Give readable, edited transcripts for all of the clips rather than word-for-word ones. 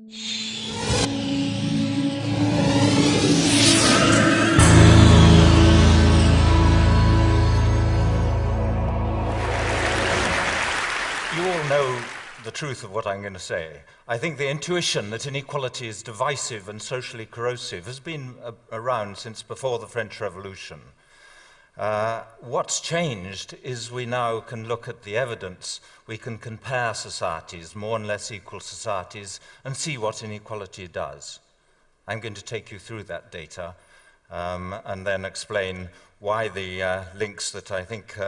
You all know the truth of what I'm going to say. I think the intuition that inequality is divisive and socially corrosive has been around since before the French Revolution. What's changed is we now can look at the evidence, we can compare societies, more and less equal societies, and see what inequality does. I'm going to take you through that data and then explain why the links that I think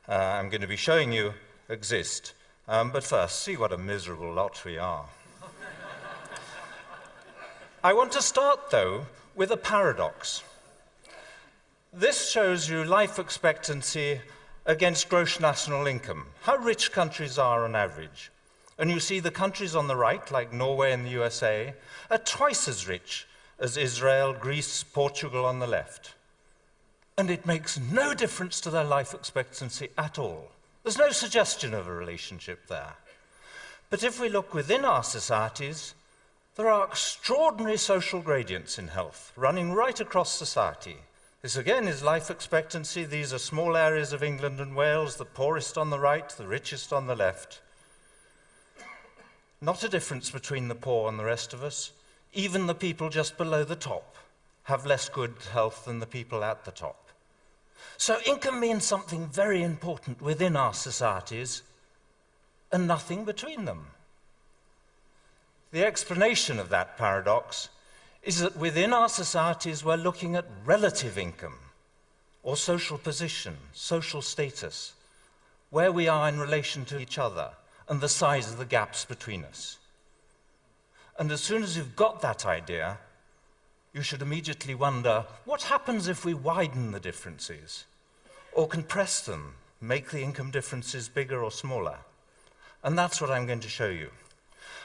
I'm going to be showing you exist. But first, see what a miserable lot we are. I want to start, though, with a paradox. This shows you life expectancy against gross national income, how rich countries are on average. And you see the countries on the right, like Norway and the USA, are twice as rich as Israel, Greece, Portugal on the left. And it makes no difference to their life expectancy at all. There's no suggestion of a relationship there. But if we look within our societies, there are extraordinary social gradients in health, running right across society. This again is life expectancy. These are small areas of England and Wales, the poorest on the right, the richest on the left. Not a difference between the poor and the rest of us. Even the people just below the top have less good health than the people at the top. So income means something very important within our societies and nothing between them. The explanation of that paradox is that within our societies we're looking at relative income or social position, social status, where we are in relation to each other and the size of the gaps between us. And as soon as you've got that idea, you should immediately wonder, what happens if we widen the differences or compress them, make the income differences bigger or smaller? And that's what I'm going to show you.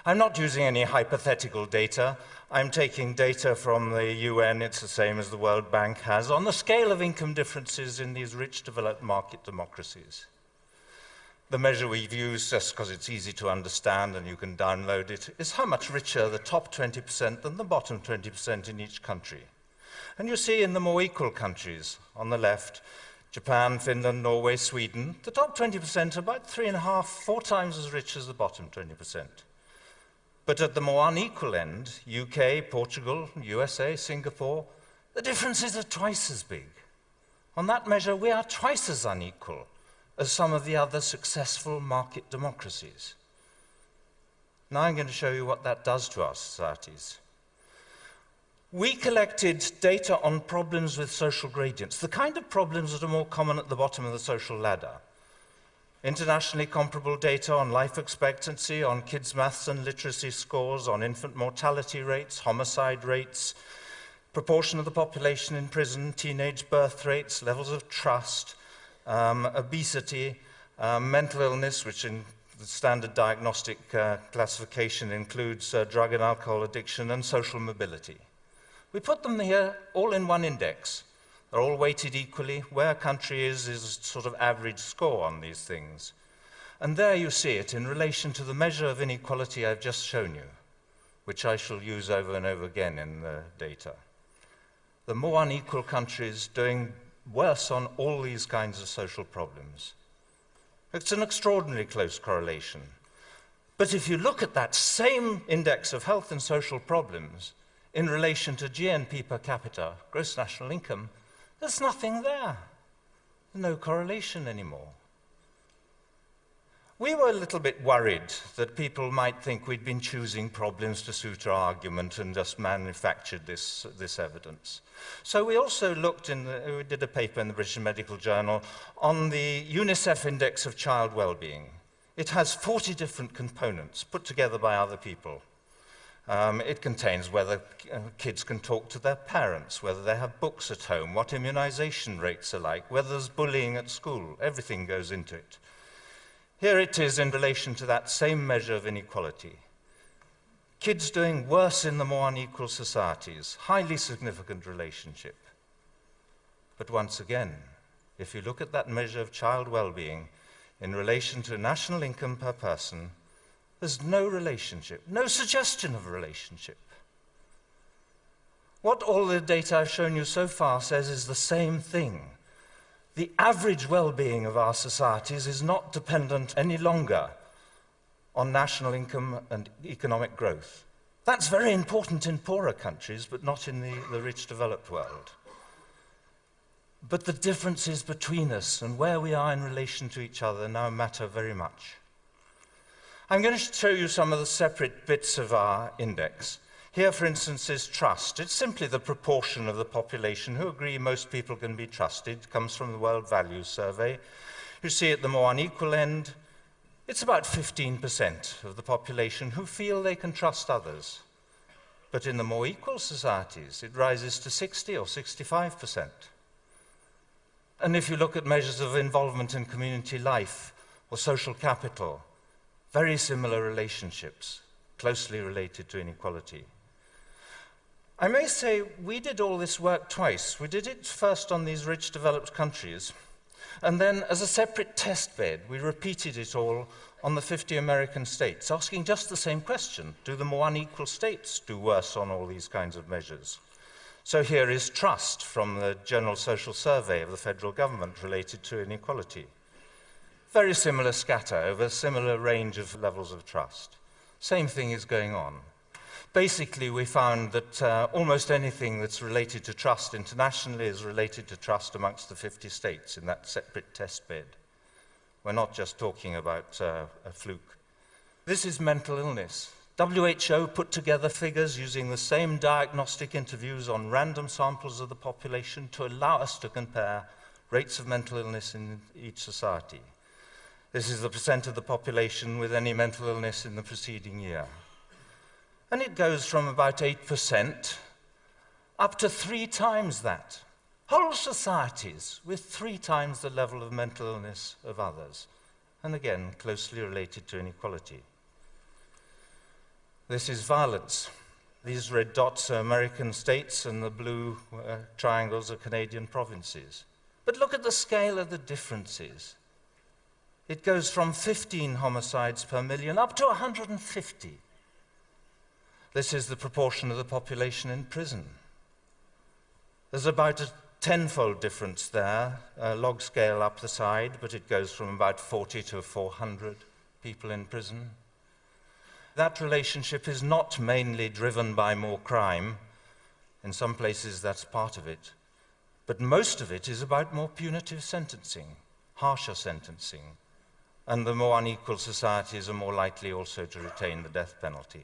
I'm not using any hypothetical data. I'm taking data from the UN, it's the same as the World Bank has, on the scale of income differences in these rich developed market democracies. The measure we've used, just because it's easy to understand and you can download it, is how much richer the top 20% than the bottom 20% in each country. And you see in the more equal countries, on the left, Japan, Finland, Norway, Sweden, the top 20% are about 3.5, 4 times as rich as the bottom 20%. But at the more unequal end, UK, Portugal, USA, Singapore, the differences are twice as big. On that measure, we are twice as unequal as some of the other successful market democracies. Now I'm going to show you what that does to our societies. We collected data on problems with social gradients, the kind of problems that are more common at the bottom of the social ladder. Internationally comparable data on life expectancy, on kids' maths and literacy scores, on infant mortality rates, homicide rates, proportion of the population in prison, teenage birth rates, levels of trust, obesity, mental illness, which in the standard diagnostic classification includes drug and alcohol addiction, and social mobility. We put them here all in one index. They're all weighted equally. Where a country is sort of average score on these things. And there you see it in relation to the measure of inequality I've just shown you, which I shall use over and over again in the data. The more unequal countries doing worse on all these kinds of social problems. It's an extraordinarily close correlation. But if you look at that same index of health and social problems in relation to GNP per capita, gross national income, there's nothing there. No correlation anymore. We were a little bit worried that people might think we'd been choosing problems to suit our argument and just manufactured this evidence. So we also looked we did a paper in the British Medical Journal on the UNICEF Index of Child Wellbeing. It has 40 different components put together by other people. It contains whether kids can talk to their parents, whether they have books at home, what immunization rates are like, whether there's bullying at school. Everything goes into it. Here it is in relation to that same measure of inequality. Kids doing worse in the more unequal societies, highly significant relationship. But once again, if you look at that measure of child well-being in relation to national income per person, There's no relationship, no suggestion of a relationship. What all the data I've shown you so far says is the same thing. The average well-being of our societies is not dependent any longer on national income and economic growth. That's very important in poorer countries, but not in the rich developed world. But the differences between us and where we are in relation to each other now matter very much. I'm going to show you some of the separate bits of our index. Here, for instance, is trust. It's simply the proportion of the population who agree most people can be trusted. It comes from the World Values Survey. You see at the more unequal end, it's about 15% of the population who feel they can trust others. But in the more equal societies, it rises to 60 or 65%. And if you look at measures of involvement in community life or social capital, very similar relationships, closely related to inequality. I may say we did all this work twice. We did it first on these rich developed countries, and then as a separate test bed, we repeated it all on the 50 American states, asking just the same question. Do the more unequal states do worse on all these kinds of measures? So here is trust from the General Social Survey of the federal government related to inequality. Very similar scatter over a similar range of levels of trust. Same thing is going on. Basically, we found that almost anything that's related to trust internationally is related to trust amongst the 50 states in that separate test bed. We're not just talking about a fluke. This is mental illness. WHO put together figures using the same diagnostic interviews on random samples of the population to allow us to compare rates of mental illness in each society. This is the percent of the population with any mental illness in the preceding year. And it goes from about 8% up to 3 times that. Whole societies with 3 times the level of mental illness of others. And again, closely related to inequality. This is violence. These red dots are American states and the blue triangles are Canadian provinces. But look at the scale of the differences. It goes from 15 homicides per million up to 150. This is the proportion of the population in prison. There's about a 10-fold difference there, log scale up the side, but it goes from about 40 to 400 people in prison. That relationship is not mainly driven by more crime. In some places that's part of it. But most of it is about more punitive sentencing, harsher sentencing. And the more unequal societies are more likely also to retain the death penalty.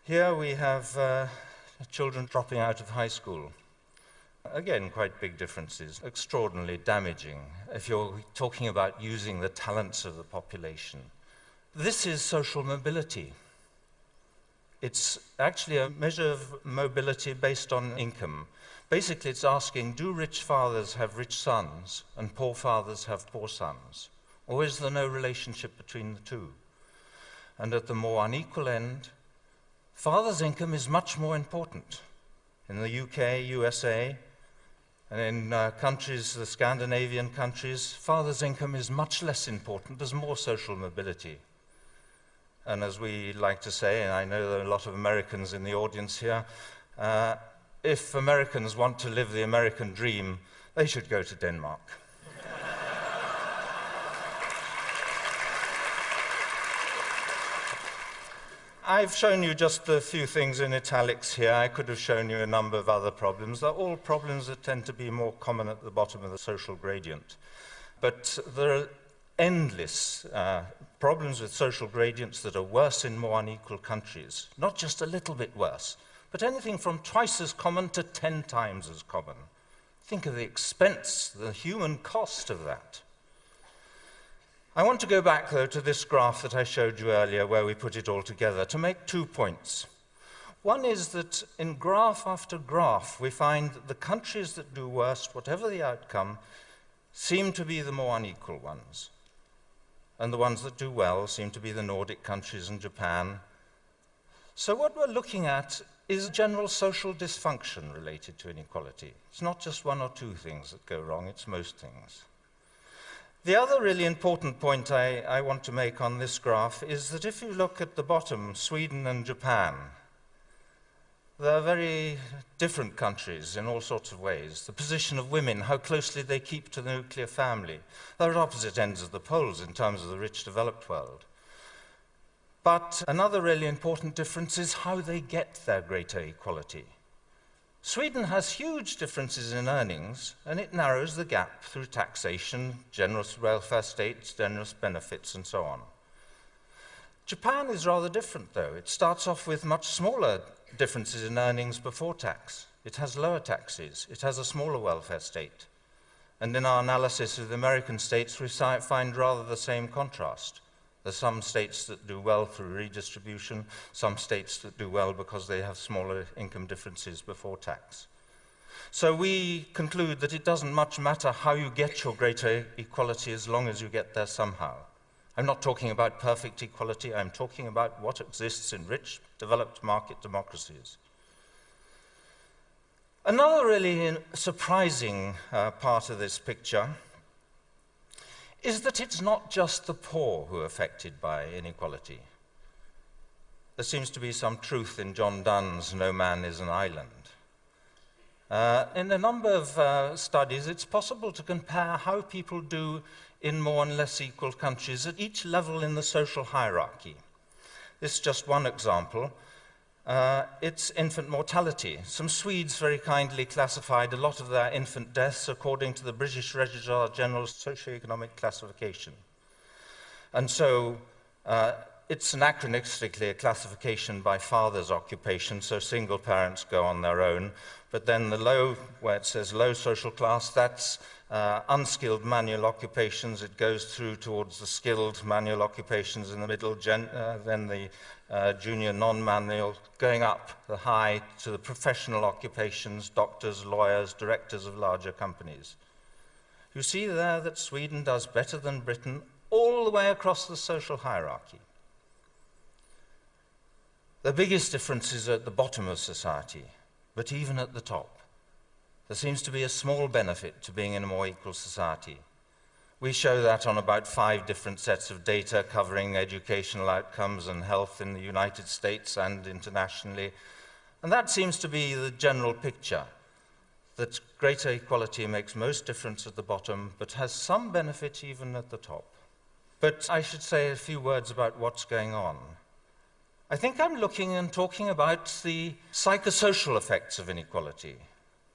Here we have children dropping out of high school. Again, quite big differences, extraordinarily damaging if you're talking about using the talents of the population. This is social mobility. It's actually a measure of mobility based on income. Basically, it's asking, do rich fathers have rich sons and poor fathers have poor sons? Or is there no relationship between the two? And at the more unequal end, father's income is much more important. In the UK, USA, and in countries, the Scandinavian countries, father's income is much less important. There's more social mobility. And as we like to say, and I know there are a lot of Americans in the audience here, if Americans want to live the American dream, they should go to Denmark. I've shown you just a few things in italics here. I could have shown you a number of other problems. They're all problems that tend to be more common at the bottom of the social gradient. But there are endless problems with social gradients that are worse in more unequal countries. Not just a little bit worse, but anything from twice as common to 10 times as common. Think of the expense, the human cost of that. I want to go back, though, to this graph that I showed you earlier where we put it all together to make 2 points. One is that in graph after graph, we find that the countries that do worst, whatever the outcome, seem to be the more unequal ones. And the ones that do well seem to be the Nordic countries and Japan. So what we're looking at is general social dysfunction related to inequality. It's not just 1 or 2 things that go wrong, it's most things. The other really important point I want to make on this graph is that if you look at the bottom, Sweden and Japan, they're very different countries in all sorts of ways. The position of women, how closely they keep to the nuclear family. They're at opposite ends of the poles in terms of the rich developed world. But another really important difference is how they get their greater equality. Sweden has huge differences in earnings, and it narrows the gap through taxation, generous welfare states, generous benefits, and so on. Japan is rather different, though. It starts off with much smaller differences in earnings before tax. It has lower taxes. It has a smaller welfare state. And in our analysis of the American states, we find rather the same contrast. There are some states that do well through redistribution, some states that do well because they have smaller income differences before tax. So we conclude that it doesn't much matter how you get your greater equality as long as you get there somehow. I'm not talking about perfect equality, I'm talking about what exists in rich, developed market democracies. Another really surprising part of this picture is that it's not just the poor who are affected by inequality. There seems to be some truth in John Donne's "No man is an island." In a number of studies, it's possible to compare how people do in more and less equal countries at each level in the social hierarchy. This is just one example. It's infant mortality. Some Swedes very kindly classified a lot of their infant deaths according to the British Registrar General's socioeconomic classification. And so it's anachronistically a classification by father's occupation, so single parents go on their own. But then the low, where it says low social class, that's unskilled manual occupations. It goes through towards the skilled manual occupations in the middle, then the junior non-manual, going up the high to the professional occupations, doctors, lawyers, directors of larger companies. You see there that Sweden does better than Britain all the way across the social hierarchy. The biggest difference is at the bottom of society, but even at the top, there seems to be a small benefit to being in a more equal society. We show that on about 5 different sets of data covering educational outcomes and health in the United States and internationally. And that seems to be the general picture, that greater equality makes most difference at the bottom, but has some benefit even at the top. But I should say a few words about what's going on. I think I'm looking and talking about the psychosocial effects of inequality,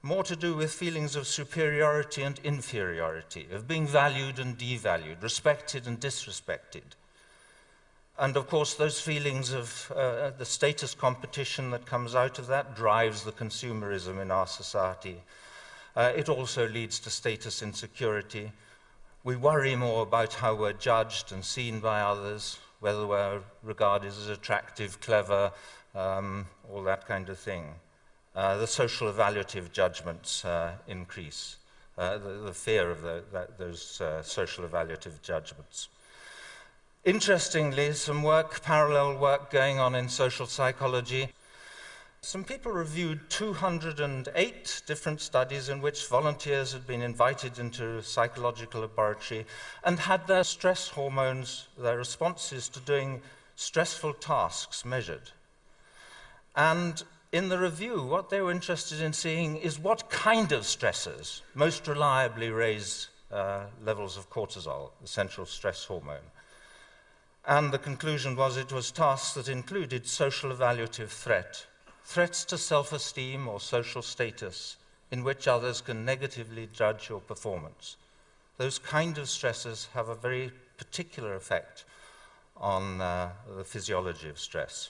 more to do with feelings of superiority and inferiority, of being valued and devalued, respected and disrespected. And of course, those feelings of the status competition that comes out of that drives the consumerism in our society. It also leads to status insecurity. We worry more about how we're judged and seen by others, whether we're regarded as attractive, clever, all that kind of thing. The social evaluative judgments increase, the fear of those social evaluative judgments. Interestingly, some parallel work going on in social psychology. Some people reviewed 208 different studies in which volunteers had been invited into a psychological laboratory and had their stress hormones, their responses to doing stressful tasks measured. And in the review, what they were interested in seeing is what kind of stressors most reliably raise levels of cortisol, the central stress hormone. And the conclusion was it was tasks that included social evaluative threats to self-esteem or social status in which others can negatively judge your performance. Those kind of stressors have a very particular effect on the physiology of stress.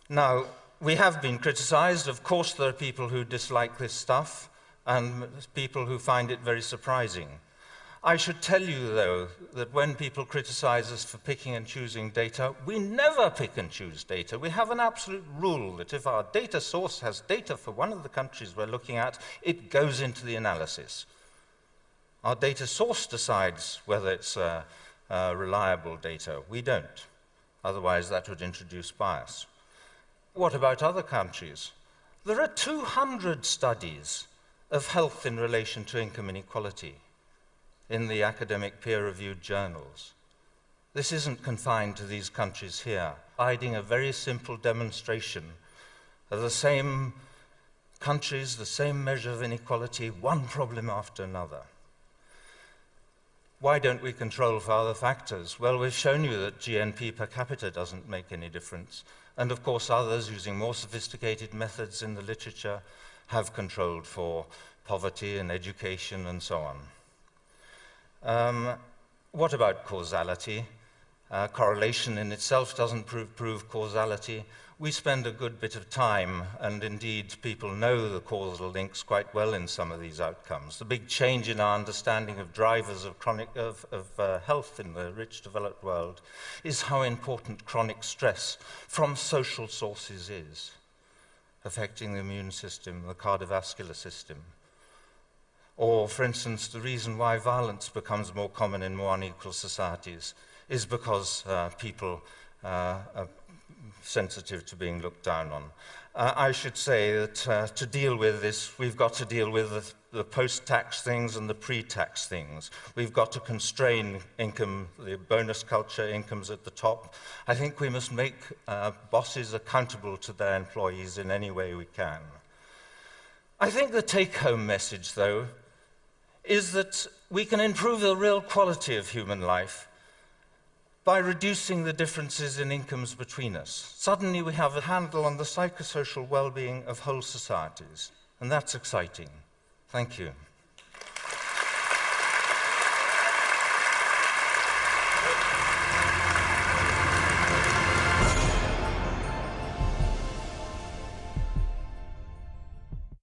Now, we have been criticized. Of course, there are people who dislike this stuff and people who find it very surprising. I should tell you, though, that when people criticize us for picking and choosing data, we never pick and choose data. We have an absolute rule that if our data source has data for one of the countries we're looking at, it goes into the analysis. Our data source decides whether it's reliable data. We don't. Otherwise, that would introduce bias. What about other countries? There are 200 studies of health in relation to income inequality. in the academic peer-reviewed journals. This isn't confined to these countries here, providing a very simple demonstration of the same countries, the same measure of inequality, one problem after another. Why don't we control for other factors? Well, we've shown you that GNP per capita doesn't make any difference. And of course, others using more sophisticated methods in the literature have controlled for poverty and education and so on. What about causality? Correlation in itself doesn't prove causality. We spend a good bit of time, and indeed people know the causal links quite well in some of these outcomes. The big change in our understanding of drivers of health in the rich developed world is how important chronic stress from social sources is, affecting the immune system, the cardiovascular system. Or, for instance, the reason why violence becomes more common in more unequal societies is because people are sensitive to being looked down on. I should say that to deal with this, we've got to deal with the post-tax things and the pre-tax things. We've got to constrain income, the bonus culture, incomes at the top. I think we must make bosses accountable to their employees in any way we can. I think the take-home message, though, is that we can improve the real quality of human life by reducing the differences in incomes between us. Suddenly we have a handle on the psychosocial well-being of whole societies, and that's exciting. Thank you.